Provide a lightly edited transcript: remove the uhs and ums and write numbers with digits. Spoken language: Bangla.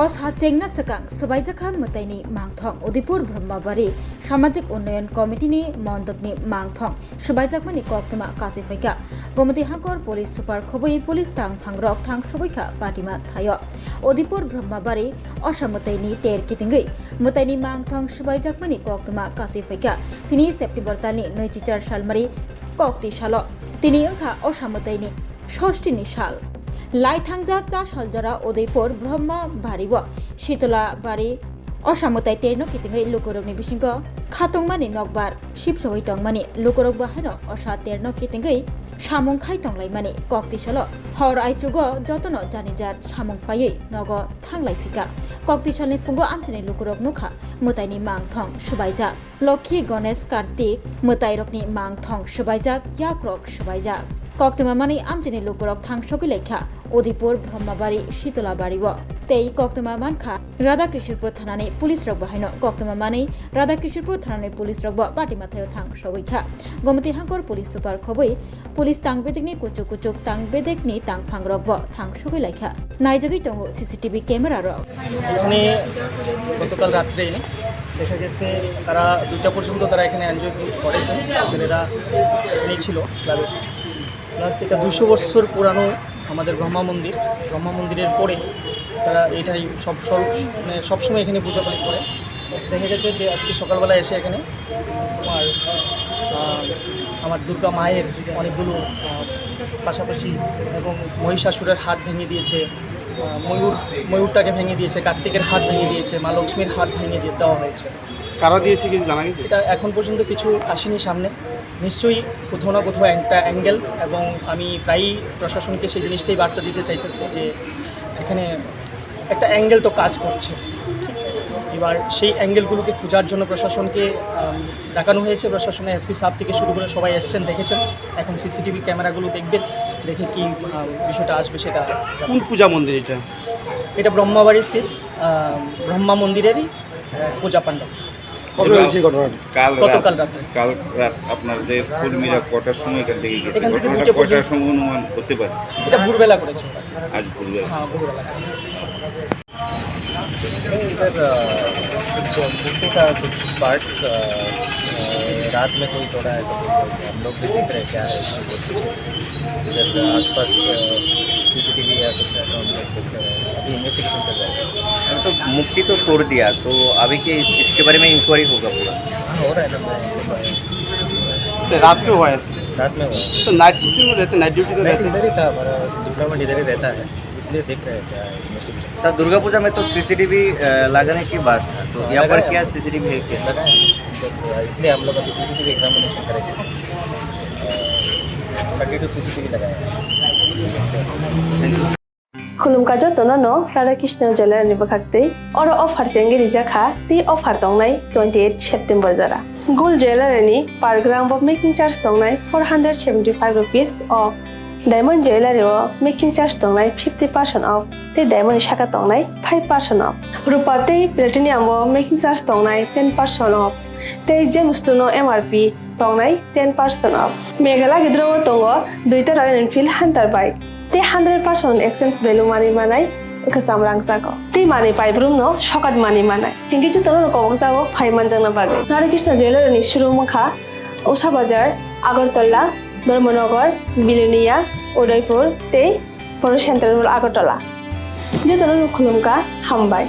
অসা চেংনা সাকাং সবাইজাখা মতাইনি মাংথং উদিপুর ব্রহ্মবাড়ি সামাজিক উন্নয়ন কমিটিনি মণ্ডপনি মাংথং সবাইজাকমানি কক্তমা কাসিফাইকা গমতি হাঙ্কর পুলিশ সুপার খবই পুলিশ তাং ফাংরক থাং সবাইখা পাটিমা থায় উদিপুর ব্রহ্মবাড়ি অসামতাইনি টের কিতিঙ্গই মতাইনি মাংথং সবাইজাকমানি কক্তমা কাসিফাইকা তিনি সেপ্টেম্বর তালনি 2004 সালমারি কক্তি সাল তিনি ওংখা অসামতাইনি ৬ষ্টিনি সাল লাইথাংজাক চা সলজরা উদয়পুর ব্রহ্মা বাড়িব শীতলা বাড়ি অসামতাই তেরনো কিতিঙ্গই লুকুরগনি বিসিঙ্গ খাতংমানি নকবার শিবসহই টংমানি লুকুরগ বাহানো অসা তেরনো কিতিঙ্গই সামং খাই টংলাইমানি কক্তিসাল হর আইচুগ যতন জানিজার সামং পাयै নগ থাংলাইফিকা কক্তিসালनि ফুঙ্গ আমচিनि লুকুরগ নুখা মুতাইनि मांथं सुबाइजाक लक्ष्मी गणेश कार्तिक मुताइरकनि मांथं सुबाइजाक याक्रक सुबाइजाक कक्तमामानि आमचिनि लुकुरग थांसगै लेखा उदिपुर ब्रह्मबाड़ी शीतला बाड़ीब तेई कक्तमा मानखा राधाकिशोरपुर थानानि पुलिस रग बाहायनो कक्तमामानि राधाकिशोरपुर थानानि पुलिस रग पाटिमाथायाव थांसगैखा गमति हांकर पुलिस सुपार खबै पुलिस तांगबेदेकनि कुचुक कुचुक तांगबेदेकनि तांफांरगब थांसगै लेखा नायजागै दङ सीसीटीवी ক্যামেরা রগ এখানে গতকাল রাত্রে দেখা গেছে তারা 2টা পর্যন্ত তারা এখানে এনজয় করেছেন ছেলেরা এখানেই ছিল ক্লাবে প্লাস এটা 200 বছর পুরানো আমাদের ব্রহ্মা মন্দিরের পরে তারা এটাই সবসময় এখানে পূজা পাঠ করে দেখা গেছে যে আজকে সকালবেলা এসে এখানে আমার দুর্গা মায়ের অনেকগুলো পাশাপাশি এবং মহিষাসুরের হাত ভেঙে দিয়েছে ময়ূরটাকে ভেঙে দিয়েছে কার্তিকের হাত ভেঙে দিয়েছে মা লক্ষ্মীর হাত ভেঙে দেওয়া হয়েছে কারা দিয়েছে কিছু জানা গেছে এটা এখন পর্যন্ত কিছু আসেনি সামনে নিশ্চয়ই কোথাও না কোথাও একটা অ্যাঙ্গেল এবং আমি প্রায়ই প্রশাসনকে সেই জিনিসটাই বার্তা দিতে চাইতেছি যে এখানে একটা অ্যাঙ্গেল তো কাজ করছে এবার সেই অ্যাঙ্গেলগুলোকে খোঁজার জন্য প্রশাসনকে ডাকানো হয়েছে প্রশাসনে এসপি সাহেব থেকে শুরু করে সবাই এসছেন দেখেছেন এখন সিসিটিভি ক্যামেরাগুলো দেখবেন দেখে কি বিষয়টা আসবে সেটা কোন পূজা মন্দির এটা ব্রহ্মাবাড়ি স্থিত ব্রহ্মা মন্দিরেরই পূজা পাণ্ডব কবে হয়েছে ঘটনাটা গতকাল রাত্রে কাল রাত আপনাদের কর্মীরা কটার সময় এখান থেকে গেছে এখান থেকে ঘটনাটা কটার সময় অনুমান করতে পারে এটা ভোরবেলা করেছে আজ ভোরবেলা হ্যাঁ ভোরবেলা করেছে इधर कुछ मूर्ति का कुछ पार्ट्स रात में कोई तोड़ा है तो हम लोग भी देख रहे हैं क्या है इधर आसपास सीसीटीवी या कुछ है तो हम लोग देख रहे हैं अभी इन्वेस्टिगेशन चल रहा है। तो मूर्ति तो तोड़ दिया तो अभी के इसके बारे में इंक्वायरी होगा पूरा? हाँ हो रहा है ना रात में हुआ है रात में हुआ तो नाइट शिफ्ट में रहते नाइट ड्यूटी तो रहते इधर ही था हमारा डिप्लोमेंट इधर ही रहता है इसलिए देख रहे हैं क्या है इन्वेस्टिगेशन। सर दुर्गा पूजा में तो सीसीटीवी लगाने की बात था तो यहाँ पर क्या सीसीटीवी है क्या? लगा है इसलिए हम लोग अभी सीसीटीवी एग्जामिनेशन करेंगे 32 सीसीटीवी लगाए हैं। खुलुमकाजो तोनो राधाकृष्ण ज्वेलरी बखाक्ते और ऑफर सेंगे रिजाखा ती ऑफर तंगनाय 28 सेप्टेम्बर जरा gold jewellery per gram off making charge तंगनाय 475 रुपीस और डायमंड ज्वेलरी मेकिंग चार्ज तंगनाय 50% ऑफ ते डायमंड शाखा तंगनाय 5% ऑफ रूपा ते प्लेटिनियम मेकिंग चार्ज तंगनाय 10% ऑफ ते जेम्स टोनो एमआरपी तंगनाय 10% ऑफ मेघाला गिद्रो तंगो दुइटा रॉयल एनफील्ड हंटर बाइक ते 100% एक्सचेंज वैल्यू मानी मानाय एकसाम रां जागो ते माने पाइब्रुम नो शकट मानी मानाय हिंगी तो तनो को जागो फाइमान जंगना बागे राधाकृष्ण ज्वेलरी नि शुरू मुखा उषा बाजार आगरतला धर्मनगर बिलुनिया उदयपुर ते परो सेंट्रल आगरतला जे तनो खुलुमका हामबाय।